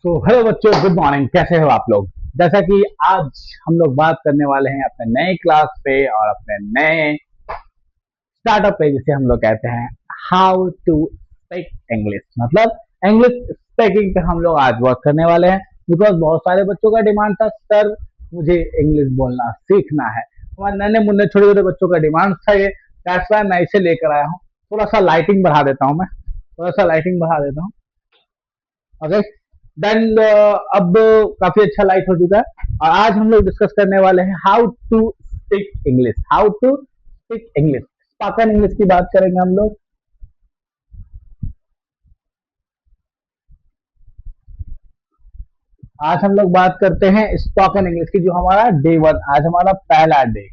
तो हेलो बच्चों, good morning. कैसे हो आप लोग? जैसा कि आज हम लोग बात करने वाले हैं अपने नए क्लास पे और अपने नए स्टार्टअप पे, जिसे हम लोग कहते हैं हाउ टू स्पीक इंग्लिश। मतलब इंग्लिश स्पीकिंग पे हम लोग आज वर्क करने वाले हैं। बिकॉज बहुत सारे बच्चों का डिमांड था, सर मुझे इंग्लिश बोलना सीखना है। हमारे नन्हे मुन्ने छोटे छोटे बच्चों का डिमांड था ये। दैट्स व्हाई मैं इसे लेकर आया हूँ। थोड़ा सा लाइटिंग बढ़ा देता हूँ, मैं थोड़ा सा लाइटिंग बढ़ा देता हूँ। ओके, देन अब काफी अच्छा लाइट हो चुका है और आज हम लोग डिस्कस करने वाले हैं how to speak English. How to speak English, spoken English की बात करेंगे हम लोग। आज हम लोग बात करते हैं स्पोकन इंग्लिश की, जो हमारा डे वन, आज हमारा पहला day,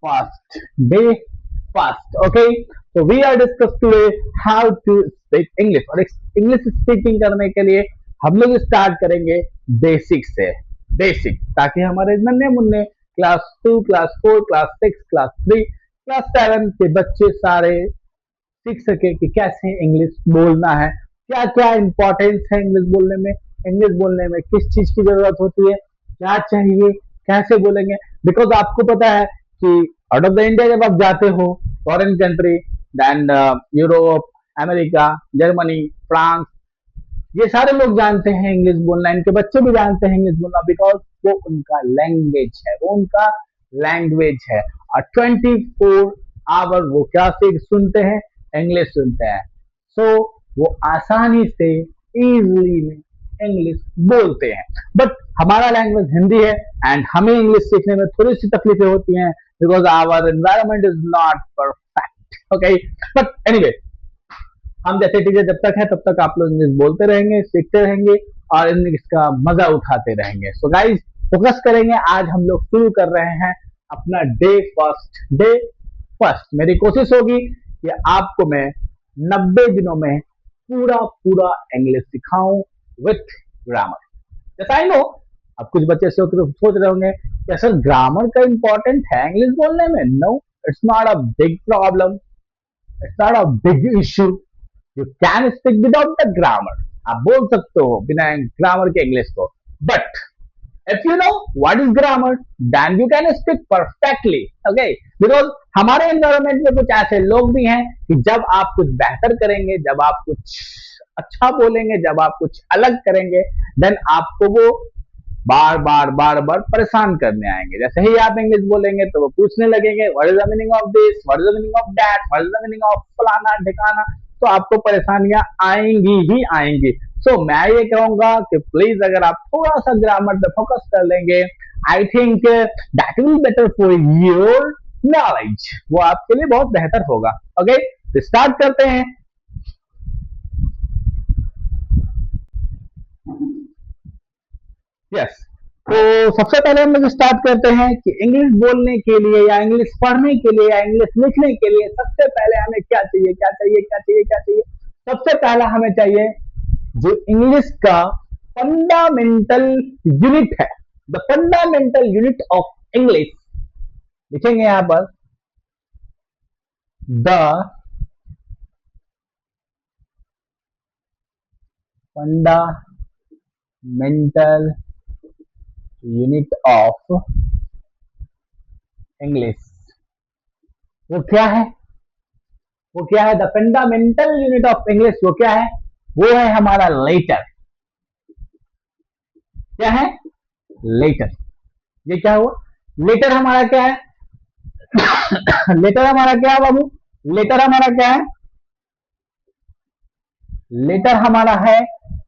first day, first. Okay, तो we are discuss today how to speak English. और इंग्लिश स्पीकिंग करने के लिए हम लोग स्टार्ट करेंगे बेसिक से। बेसिक, ताकि हमारे नन्हे मुन्ने class 2, class 4, class 6, class 3, class 7 के बच्चे सारे सीख सके कि कैसे इंग्लिश बोलना है, क्या क्या इंपॉर्टेंस है इंग्लिश बोलने में, इंग्लिश बोलने में किस चीज की जरूरत होती है, क्या चाहिए, कैसे बोलेंगे। बिकॉज आपको पता है कि आउट ऑफ द इंडिया जब आप जाते हो foreign country, then Europe, America, Germany, France, ये सारे लोग जानते हैं इंग्लिश बोलना, इनके बच्चे भी जानते हैं इंग्लिश बोलना। बिकॉज वो उनका लैंग्वेज है, वो उनका लैंग्वेज है। और 24 आवर वो क्या सीख सुनते हैं, इंग्लिश सुनते हैं। सो वो आसानी से, इजीली में इंग्लिश बोलते हैं। बट हमारा लैंग्वेज हिंदी है एंड हमें इंग्लिश सीखने में थोड़ी सी तकलीफें होती हैं, because our environment is not perfect. Okay, but anyway, हम जैसे टीचर जब तक है तब तक आप लोग इंग्लिश बोलते रहेंगे, सीखते रहेंगे और इंग्लिश का मजा उठाते रहेंगे। सो गाइज, फोकस करेंगे। आज हम लोग शुरू कर रहे हैं अपना डे फर्स्ट। डे फर्स्ट मेरी कोशिश होगी कि आपको मैं 90 दिनों में पूरा पूरा इंग्लिश सिखाऊं विथ ग्रामर। जैसा आई नो, अब कुछ बच्चे सोच रहे होंगे कि असल ग्रामर का इंपॉर्टेंट है इंग्लिश बोलने में। No, it's not a big problem, it's not a big issue. You can speak without the grammar. आप बोल सकते हो बिना ग्रामर के इंग्लिश को। But if you know what is grammar, then you can speak perfectly. Okay, because हमारे environment में कुछ ऐसे लोग भी हैं कि जब आप कुछ बेहतर करेंगे, जब आप कुछ अच्छा बोलेंगे, जब आप कुछ अलग करेंगे, देन आपको वो बार बार बार बार परेशान करने आएंगे। जैसे ही आप इंग्लिश बोलेंगे तो वो पूछने लगेंगे what is the meaning of this, what is the meaning of that, what is the meaning of फलाना ढिकाना। तो आपको परेशानियां आएंगी ही आएंगी। सो मैं ये कहूंगा कि प्लीज अगर आप थोड़ा सा ग्रामर पे फोकस कर लेंगे, I think that will better for your knowledge. वो आपके लिए बहुत बेहतर होगा। ओके, तो स्टार्ट करते हैं। यस, तो सबसे पहले हम लोग स्टार्ट करते हैं कि इंग्लिश बोलने के लिए या इंग्लिश पढ़ने के लिए या इंग्लिश लिखने के लिए सबसे पहले हमें क्या चाहिए, क्या चाहिए, क्या चाहिए, क्या चाहिए। सबसे पहला हमें चाहिए जो इंग्लिश का फंडामेंटल यूनिट है, the fundamental unit of English. लिखेंगे यहां पर the fundamental unit of English. वो क्या है? वो क्या है? The fundamental unit of English वो क्या है? वो है हमारा लेटर। क्या है? लेटर। ये क्या हुआ? लेटर हमारा क्या है? लेटर हमारा क्या है बाबू? लेटर हमारा क्या है? लेटर हमारा है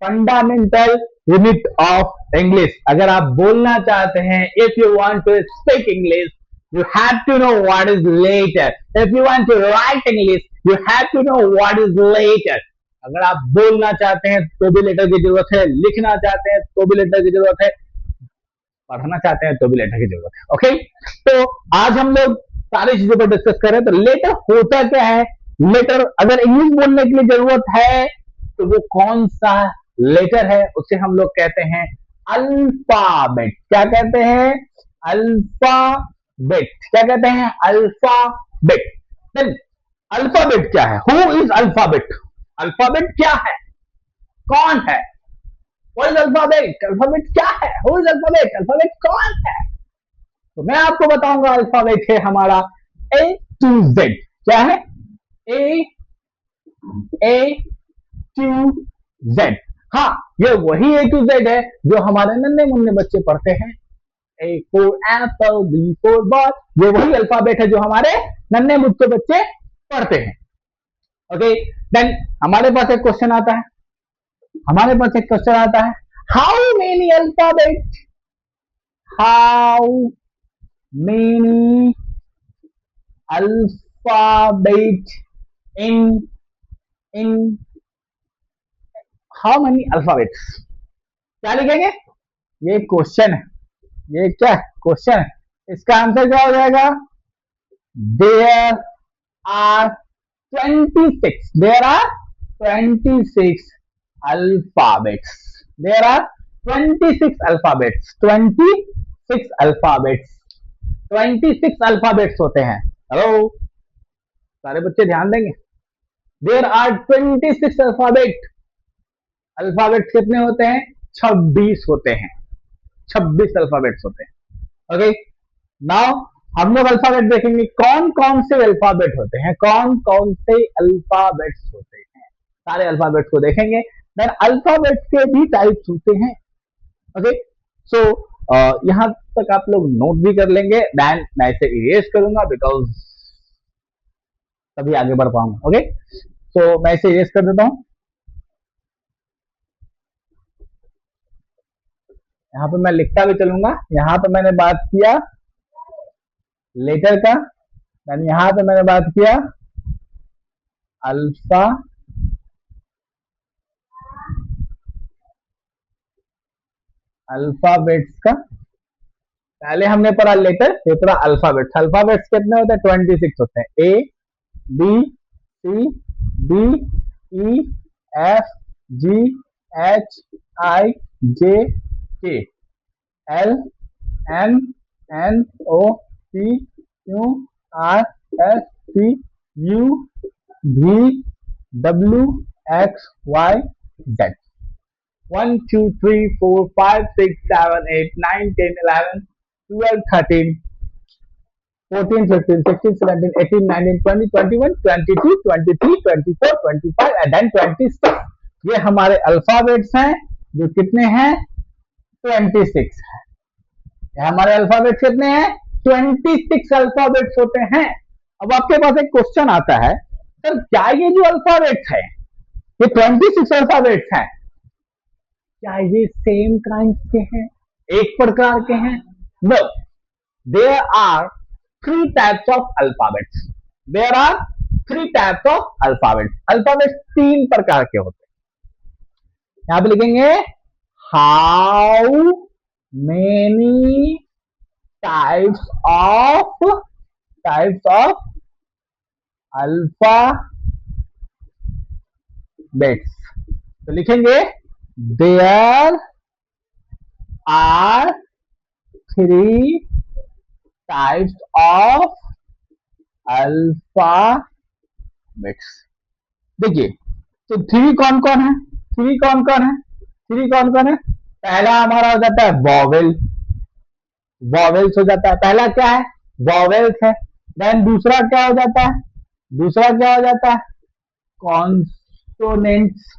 फंडामेंटल यूनिट ऑफ इंग्लिश। अगर आप बोलना चाहते हैं, if you want to speak English, you have to know what is later. If you want to write English, you have to know what is later. अगर आप बोलना चाहते हैं तो भी लेटर की जरूरत है, लिखना चाहते हैं तो भी लेटर की जरूरत है, पढ़ना चाहते हैं तो भी लेटर की जरूरत है। ओके, तो आज हम लोग सारी चीजों पर डिस्कस कर रहे हैं। तो लेटर होता क्या है? लेटर अगर इंग्लिश बोलने के लिए जरूरत है तो वो कौन सा लेटर है? उसे हम लोग कहते हैं अल्फाबेट। क्या कहते हैं? अल्फाबेट। क्या कहते हैं? अल्फाबेट। देन अल्फाबेट क्या है? Who is alphabet? अल्फाबेट क्या है? कौन है? What is alphabet? अल्फाबेट क्या है? Who is alphabet? अल्फाबेट कौन है? तो मैं आपको बताऊंगा अल्फाबेट है हमारा ए टू जेड। क्या है? A to Z. हाँ, ये वही ए टू जेड है जो हमारे नन्हे मुन्ने बच्चे पढ़ते हैं। A for apple, B for ball, ये वही अल्फाबेट है जो हमारे नन्हे मुझसे बच्चे पढ़ते हैं। ओके, देन हमारे पास एक क्वेश्चन आता है, हमारे पास एक क्वेश्चन आता है, how many alphabet, how many alphabet in how many alphabets, क्या लिखेंगे? ये क्वेश्चन है, ये क्या क्वेश्चन है, इसका आंसर क्या हो जाएगा? There are 26, there are 26 alphabets, there are 26 alphabets, 26 alphabets, 26 alphabets होते हैं। हेलो, सारे बच्चे ध्यान देंगे। देयर आर 26 अल्फाबेट, अल्फाबेट्स कितने होते हैं? 26 होते हैं, 26 अल्फाबेट्स होते हैं। ओके, नाउ हम लोग अल्फाबेट देखेंगे, कौन कौन से अल्फाबेट होते हैं, कौन कौन से अल्फाबेट्स होते हैं, सारे अल्फाबेट्स को देखेंगे। देन अल्फाबेट्स के भी टाइप्स होते हैं। ओके, सो यहां तक आप लोग नोट भी कर लेंगे, देन मैं इसे इरेज करूंगा बिकॉज तभी आगे बढ़ पाऊंगा। ओके, सो मैं इसे इरेज कर देता हूं। यहाँ पे मैं लिखता भी चलूंगा, यहाँ पे मैंने बात किया लेटर का, यानी यहाँ पे मैंने बात किया अल्फा, अल्फाबेट्स का। पहले हमने पढ़ा लेटर, ये पढ़ा अल्फाबेट्स। अल्फाबेट्स कितने होते हैं? 26 होते हैं। A B C D E F G H I J K L M N O P Q R S T U V W X Y Z. 1 2 3 4 5 6 7 8 9 10 11 12 13 14 15 16 17 18 19 20 21 22 23 24 25 and then 26। ये हमारे alphabets हैं जो कितने हैं? 26 है। हमारे अल्फाबेट्स कितने हैं? 26 अल्फाबेट्स होते हैं। अब आपके पास एक क्वेश्चन आता है, सर क्या ये जो अल्फाबेट्स है, ये 26 अल्फाबेट्स हैं, क्या ये सेम काइंड के हैं, एक प्रकार के हैं? No, there are 3 types of alphabets, there are 3 types of alphabets. Alphabets 3 प्रकार के होते हैं। यहां पे लिखेंगे how many types of alphabets, तो लिखेंगे there are 3 types of alphabets. देखिए, तो 3 कौन कौन है? 3 कौन कौन है? 3 कौन कौन है? पहला हमारा हो जाता है वॉवेल, वॉवेल्स हो जाता है। पहला क्या है? वॉवेल्स है। देन दूसरा क्या हो जाता है? दूसरा क्या हो जाता है? कॉन्सोनेंट्स।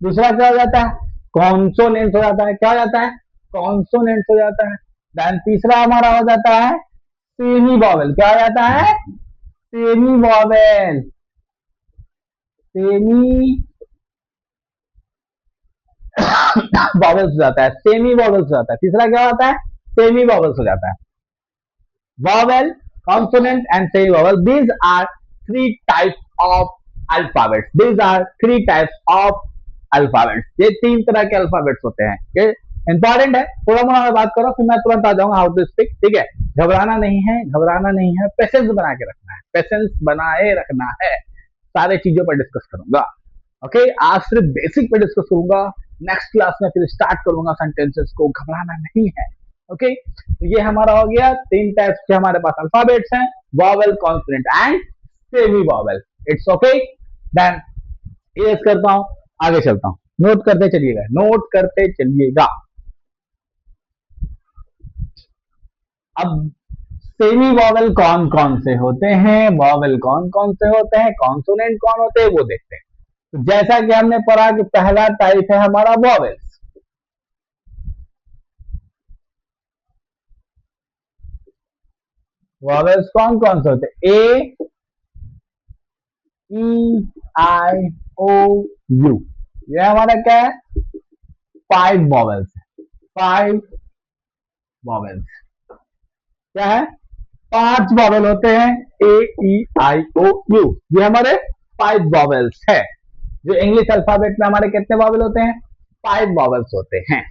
दूसरा क्या हो जाता है? कॉन्सोनेंट्स हो जाता है। क्या हो जाता है? कॉन्सोनेंट्स हो जाता है। देन तीसरा हमारा हो जाता है सेमी वॉवेल। क्या हो जाता है? सेमी वॉवेल, सेमी वॉवेल्स हो जाता है, सेमी वॉवेल्स हो जाता है। तीसरा क्या होता है? सेमी वॉवेल्स हो जाता है। Vowel, consonant and semi-vowel. These are 3 types of alphabets. These are 3 types of alphabets. ये 3 तरह के अल्फाबेट्स होते हैं। ये इंपॉर्टेंट है, थोड़ा मोड़ा मैं बात करूँ फिर मैं तुरंत आ जाऊंगा हाउ टू स्पीक। ठीक है, घबराना नहीं है, घबराना नहीं है, पेशेंस बना के रखना है, पेशेंस बनाए रखना है। सारे चीजों पर डिस्कस करूंगा। ओके, आज सिर्फ बेसिक पे डिस्कस करूंगा, नेक्स्ट क्लास में फिर स्टार्ट करूंगा सेंटेंसेस को। घबराना नहीं है। ओके, तो ये हमारा हो गया 3 टाइप्स के हमारे पास अल्फाबेट्स हैं, vowel, consonant and semi vowel. It's okay, then erase करता हूं, आगे चलता हूं। नोट करते चलिएगा, नोट करते चलिएगा। अब सेमी वॉवेल कौन कौन से होते हैं, वॉवेल कौन कौन से होते हैं, कॉन्सोनेंट कौन होते हैं, वो देखते हैं। तो जैसा कि हमने पढ़ा कि पहला टाइप है हमारा वॉवेल्स। वॉवेल्स कौन कौन से होते हैं? ए, ई, आई, ओ, यू। ये हमारा क्या है? 5 वॉवेल्स है, 5 वॉवेल्स। क्या है? 5 वॉवेल होते हैं, ए, ई, आई, ओ, यू। ये हमारे 5 वॉवेल्स है। जो इंग्लिश अल्फाबेट में हमारे कितने वॉवेल होते हैं? 5 वॉवेल्स होते हैं।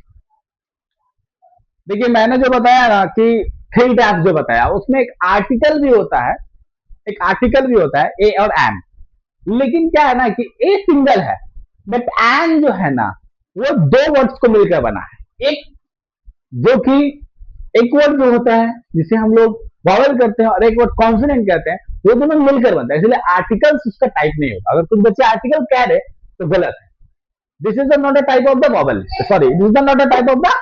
देखिए मैंने जो बताया ना कि 3 टाइप जो बताया, उसमें एक आर्टिकल भी होता है, एक आर्टिकल भी होता है, ए और एन। लेकिन क्या है ना कि ए सिंगल है, बट एन जो है ना वो 2 वर्ड्स को मिलकर बना है। एक जो कि एक वर्ड जो होता है जिसे हम लोग वॉवेल करते हैं, और एक वर्ड कॉन्सोनेंट कहते हैं, वो दोनों मिलकर बनता है। इसलिए आर्टिकल्स उसका टाइप नहीं होगा। अगर कुछ बच्चे आर्टिकल कह रहे तो गलत है। This is not a type of the vowel, sorry, this is not a type of the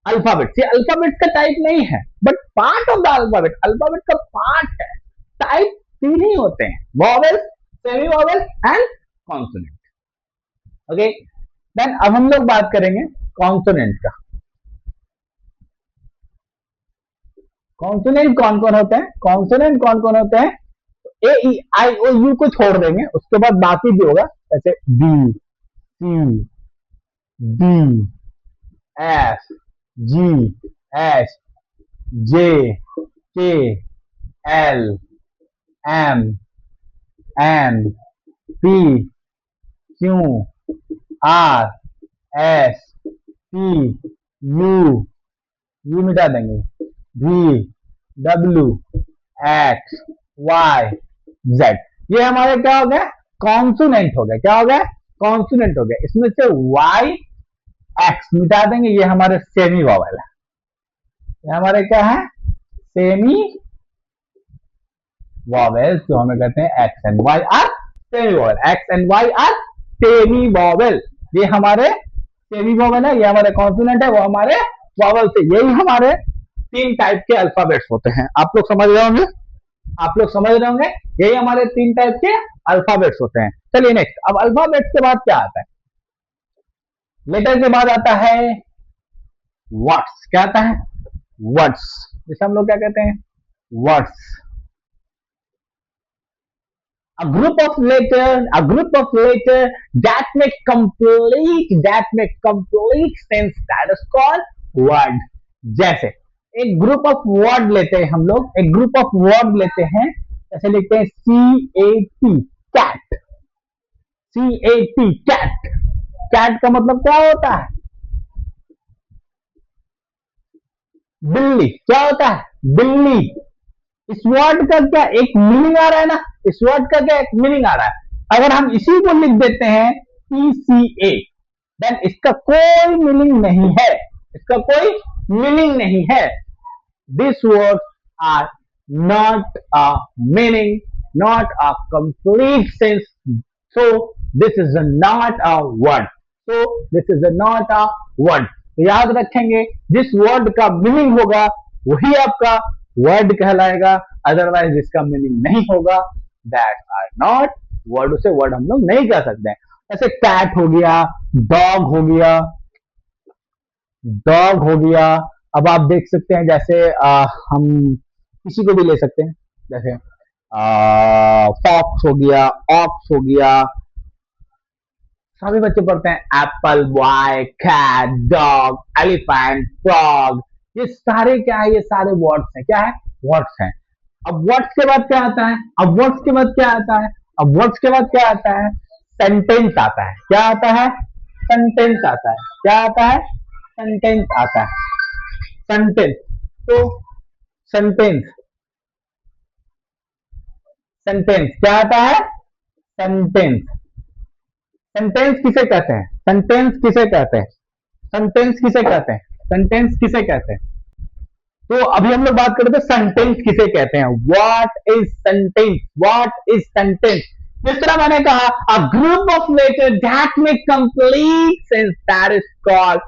alphabet. ये अल्फाबेट का टाइप नहीं है, but part of the alphabet, alphabet का पार्ट है। टाइप 3 ही होते हैं, vowel, semi vowel and consonant. Okay, then अब हम लोग बात करेंगे कॉन्सोनेंट का। कॉन्सोनेंट कौन कौन होते हैं? कॉन्सोनेंट कौन कौन होते हैं? ए, ई, आई, ओ, यू को छोड़ देंगे, उसके बाद बाकी भी होगा, जैसे B, C, D, F, G, H, J, K, L, M, N, P, Q, R, S, T, U, U मिटा देंगे, V, W, X, Y, Z. ये हमारे क्या हो गया? कॉन्सोनेंट हो गया। क्या हो गया? कॉन्सोनेंट हो गया। इसमें से वाई, एक्स मिटा देंगे, ये हमारे सेमी वॉवेल है। ये हमारे क्या है? सेमी वॉवेल्स, जो हमें कहते हैं X and Y are semi vowel. X and Y are semi vowel. ये हमारे सेमी वॉवेल है, ये हमारे कॉन्सोनेंट है, वो हमारे वॉवेल से। यही हमारे 3 टाइप के अल्फाबेट्स होते हैं। आप लोग समझ रहे होंगे, आप लोग समझ रहे होंगे, यही हमारे 3 टाइप के अल्फाबेट्स होते हैं। चलिए नेक्स्ट, अब अल्फाबेट्स के बाद क्या आता है? लेटर के बाद आता है वर्ड्स। क्या आता है? वर्ड्स, जिसे हम लोग क्या कहते हैं? Words. A group of letters that make complete sense, that is called word. जैसे एक ग्रुप ऑफ वर्ड लेते हैं हम लोग, एक ग्रुप ऑफ वर्ड लेते हैं, जैसे लिखते हैं CAT, cat. CAT, cat. Cat का मतलब क्या होता है? बिल्ली। क्या होता है? बिल्ली। इस वर्ड का क्या एक मीनिंग आ रहा है ना? इस वर्ड का क्या एक मीनिंग आ रहा है? अगर हम इसी को लिख देते हैं PCA, देन इसका कोई मीनिंग नहीं है, इसका कोई मीनिंग नहीं है। This word are not a meaning, not a complete sense, so this is not a word, so this is not a word. तो याद रखेंगे, जिस वर्ड का मीनिंग होगा वही आपका वर्ड कहलाएगा, अदरवाइज जिसका मीनिंग नहीं होगा दैट आर नॉट वर्ड, उसे वर्ड हम लोग नहीं कह सकते हैं। जैसे कैट हो गया, डॉग हो गया, डॉग हो गया। अब आप देख सकते हैं, जैसे हम किसी को भी ले सकते हैं, जैसे फॉक्स हो गया, ऑक्स हो गया। सभी बच्चे पढ़ते हैं apple, boy, cat, dog, elephant, frog. ये सारे क्या है? ये सारे वर्ड्स हैं। क्या है? वर्ड्स हैं। अब वर्ड्स के बाद क्या आता है? अब वर्ड्स के बाद क्या आता है? अब वर्ड्स के बाद क्या आता है? सेंटेंस आता है। क्या आता है? सेंटेंस आता है। क्या आता है? सेंटेंस आता है। सेंटेंस। तो सेंटेंस, सेंटेंस क्या आता है? सेंटेंस। सेंटेंस किसे कहते हैं? सेंटेंस किसे कहते हैं? सेंटेंस किसे कहते हैं? सेंटेंस किसे कहते हैं? तो अभी हम लोग बात करते हैं सेंटेंस किसे कहते हैं। What is sentence? What is sentence? तीसरा मैंने कहा a group of letter that make complete sense that is called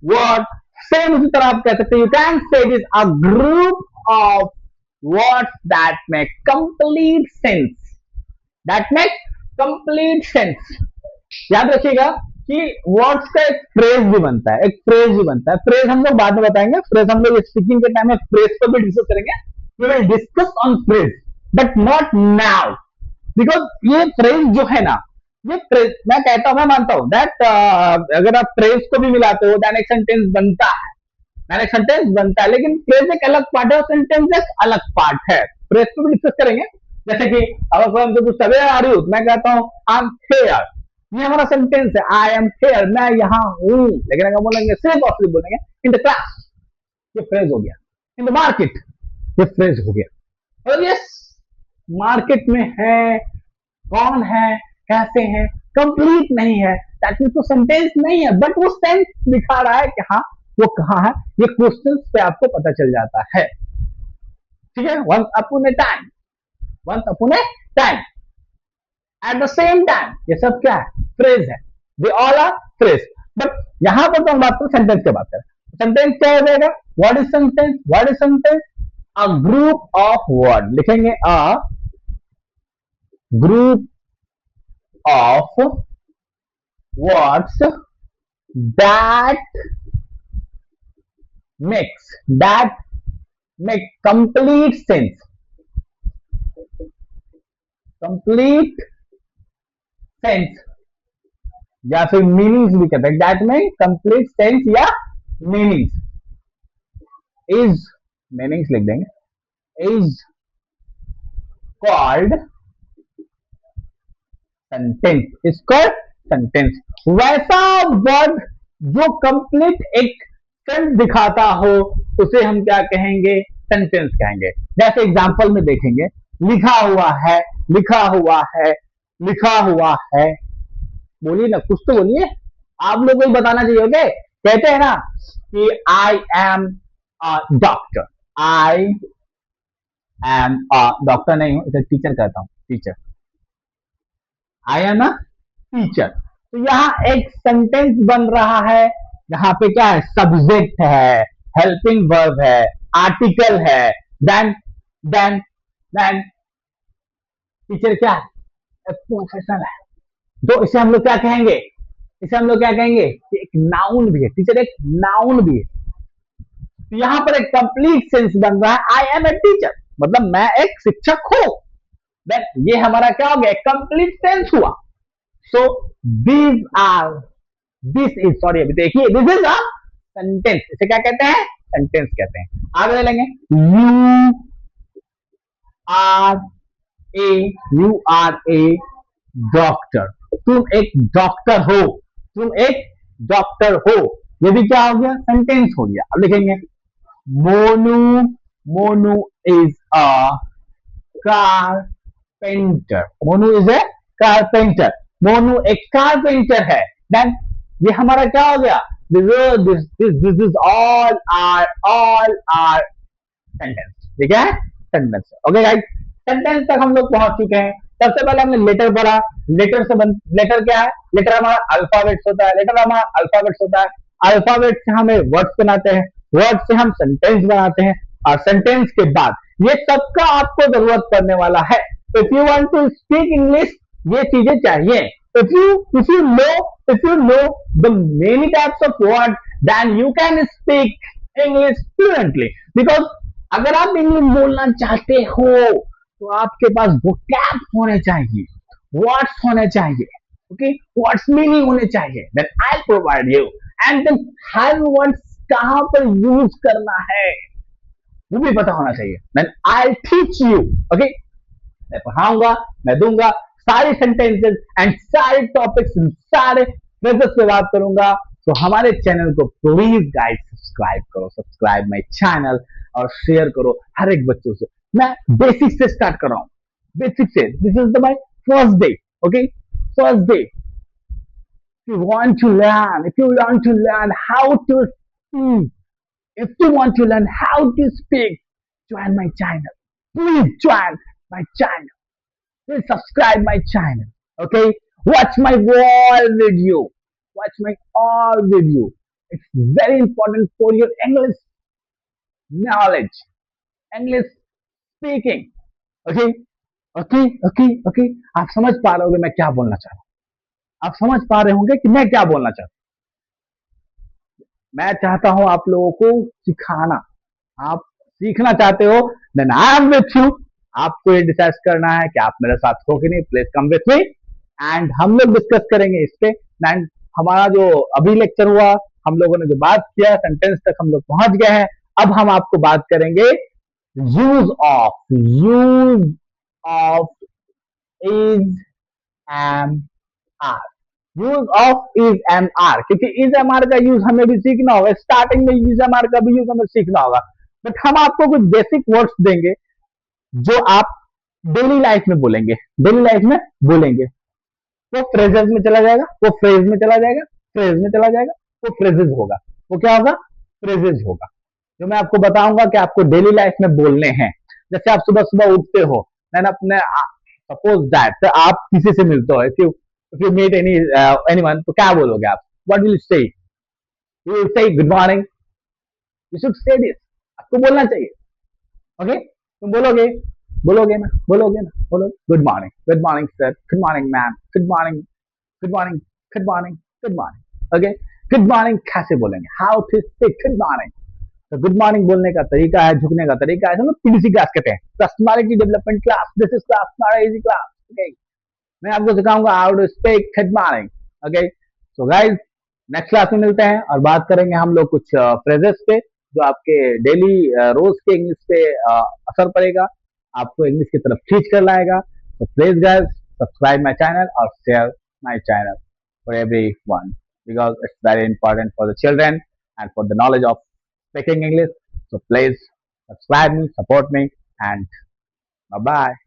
word. Same उसी तरह आप कह सकते हैं you can say this a group of words that make complete sense, that make complete sense. याद रखिएगा कि वर्ड्स का एक फ्रेज भी बनता है, एक फ्रेज भी बनता है। फ्रेज हम लोग बाद में बताएंगे, फ्रेज हम लोग स्पीकिंग के टाइम में फ्रेज पर भी डिस्कस करेंगे। We will discuss on phrase but not now, because ये फ्रेज जो है ना, ये फ्रेज मैं कहता हूं, मैं मानता हूं दैट अगर आप फ्रेज को भी मिलाते हो देन एक सेंटेंस बनता है, देन एक सेंटेंस बनता है, लेकिन फ्रेज एक अलग पार्ट है और सेंटेंस एक अलग पार्ट है। फ्रेज को भी डिस्कस करेंगे। जैसे कि अगर कोई हमसे कुछ सवेरे आ रही हूं, मैं कहता हूं आई एम हेयर, ये हमारा सेंटेंस है, आई एम हेयर, मैं यहां हूं। लेकिन अगर बोलेंगे सिर्फ और सिर्फ बोलेंगे इन द क्लास, ये फ्रेज हो गया। इन द मार्केट, ये फ्रेज हो गया। और ये मार्केट में है, कौन है, कैसे है, कंप्लीट नहीं है, दैट मीन्स वो सेंटेंस नहीं है, बट वो सेंस दिखा रहा है कि हाँ वो कहाँ है। ये क्वेश्चन पे आपको पता चल जाता है। ठीक है, once upon a time, once upon a time, at the same time, ये सब क्या है, फ्रेज है। They all are phrase. But यहां पर तो हम बात करें सेंटेंस की बात करें, सेंटेंस क्या हो जाएगा, what is sentence, what is sentence, a group of word, लिखेंगे a group of words that that make complete sense, complete sense, या फिर मीनिंग्स भी कहते हैं, दैट में कंप्लीट सेंस या मीनिंग्स, इज मीनिंग्स लिख देंगे, is called sentence, is called sentence. वैसा वर्ड जो कंप्लीट एक सेंस दिखाता हो उसे हम क्या कहेंगे, सेंटेंस कहेंगे। जैसे एग्जांपल में देखेंगे, लिखा हुआ है, लिखा हुआ है, लिखा हुआ है, बोलिए ना, कुछ तो बोलिए, आप लोग को ही बताना चाहिए। ओके, कहते हैं ना कि I am a doctor, I am a doctor नहीं हूं, इसे टीचर कहता हूं, teacher, I am a teacher. तो यहाँ एक सेंटेंस बन रहा है, यहाँ पे क्या है, सब्जेक्ट है, हेल्पिंग वर्ब है, आर्टिकल है, देन देन देन टीचर क्या है, एक प्रोफेशन है। तो इसे हम लोग क्या कहेंगे, इसे हम लोग क्या कहेंगे कि एक नाउन भी है, टीचर एक नाउन भी है। तो यहाँ पर एक कंप्लीट सेंस बन रहा है, आई एम ए टीचर, मतलब मैं एक शिक्षक हूं। देन ये हमारा क्या हो गया, कंप्लीट सेंस हुआ। So these are, this is, sorry अभी देखिए, दिस इज अ सेंटेंस, इसे क्या कहते हैं, सेंटेंस कहते हैं। आगे ले लेंगे, you are a, you are a doctor, तुम एक डॉक्टर हो, तुम एक डॉक्टर हो, ये भी क्या हो गया, सेंटेंस हो गया। अब लिखेंगे Monu, Monu is a carpenter, Monu is a carpenter, Monu एक कारपेंटर है। देन ये हमारा क्या हो गया, this is all are sentence. ठीक है, सेंटेंस। ओके गाइस, सेंटेंस तक हम लोग पहुंच चुके हैं। सबसे पहले हमने लेटर पढ़ा, लेटर से लेटर क्या है, लेटर हमारा अल्फाबेट्स होता है, लेटर हमारा अल्फाबेट्स होता है, अल्फाबेट से हमें वर्ड्स बनाते हैं, वर्ड से हम सेंटेंस बनाते हैं, और सेंटेंस के बाद ये सबका आपको जरूरत पड़ने वाला है। If you want to speak English, ये चीजें चाहिए। If you know the many types of words, then you can speak English fluently. Because अगर आप इंग्लिश बोलना चाहते हो तो आपके पास vocabs होने चाहिए, words होने चाहिए, ओके, वर्ड्स मीनिंग होने चाहिए। Then I provide you, and then हर वर्ड्स कहां पर यूज करना है वो भी पता होना चाहिए। Then I teach you, okay, मैं पढ़ाऊंगा, मैं दूंगा सारी सेंटेंसेस एंड सारे टॉपिक्स, सारे फ्रेजेस पे बात करूंगा। तो हमारे चैनल को प्लीज गाइस सब्सक्राइब करो, सब्सक्राइब माय चैनल, और शेयर करो हर एक बच्चों से। मैं बेसिक से स्टार्ट कर रहा हूँ, बेसिक से, this is the my first day, okay, first day. If you want to learn how to speak, if you want to learn how to speak, join my channel. Please join my channel. please subscribe my channel. Okay, watch my all video. Watch my all video. It's very important for your English knowledge, English speaking. Okay, okay, okay, okay. आप समझ पा रहे होगे मैं क्या बोलना चाह रहा हूँ, आप समझ पा रहे होंगे कि मैं क्या बोलना चाह रहा हूँ। मैं चाहता हूँ आप लोगों को सिखाना, आप सीखना चाहते हो, then I am with you. आपको ये डिसाइड करना है कि आप मेरे साथ हो कि नहीं। Please come with me and हम लोग डिस्कस करेंगे इस पे। एंड हमारा जो अभी लेक्चर हुआ, हम लोगों ने जो बात किया, सेंटेंस तक हम लोग पहुंच गए हैं। अब हम आपको बात करेंगे use of is am are. Use of is am are, क्योंकि इज एम आर का यूज हमें भी सीखना होगा। स्टार्टिंग में यूज एम आर का भी यूज हमें सीखना होगा, बट हम आपको कुछ बेसिक वर्ड्स देंगे जो आप डेली लाइफ में बोलेंगे, डेली लाइफ में बोलेंगे। वो फ्रेजेस में चला जाएगा, वो फ्रेज में चला जाएगा, फ्रेज में चला जाएगा, वो फ्रेजेस होगा। वो क्या होगा? फ्रेजेस होगा, जो मैं आपको बताऊंगा कि आपको डेली लाइफ में बोलने हैं। जैसे आप सुबह सुबह उठते हो, देन अपने सपोज दैट आप किसी से मिलते हो, इफ यू मीट एनीवन, तो क्या बोलोगे आप? व्हाट विल यू से? You will say good morning. You should say this, आपको बोलना चाहिए। ओके, तुम बोलोगे, बोलोगे ना, बोलोगे ना, बोलो good morning sir, good morning ma'am, good morning, good morning, good morning, good morning. Okay, good morning कैसे बोलेंगे? How to speak good morning? तो गुड मॉर्निंग बोलने का तरीका है, झुकने का तरीका है, हम लोग पीडीसी क्लास कहते हैं, personality development class. This is class, not easy class. Okay, मैं आपको सिखाऊंगा how to speak good morning. Okay, so guys, next class में मिलते हैं और बात करेंगे हम लोग कुछ फ्रेजेस पे, जो आपके डेली रोज के इंग्लिश पे असर पड़ेगा, आपको इंग्लिश की तरफ खींच कर लाएगा। तो please guys, subscribe my channel और share my channel for everyone, because it's very important for the children and for the knowledge of speaking English. So please subscribe me, support me, and bye bye.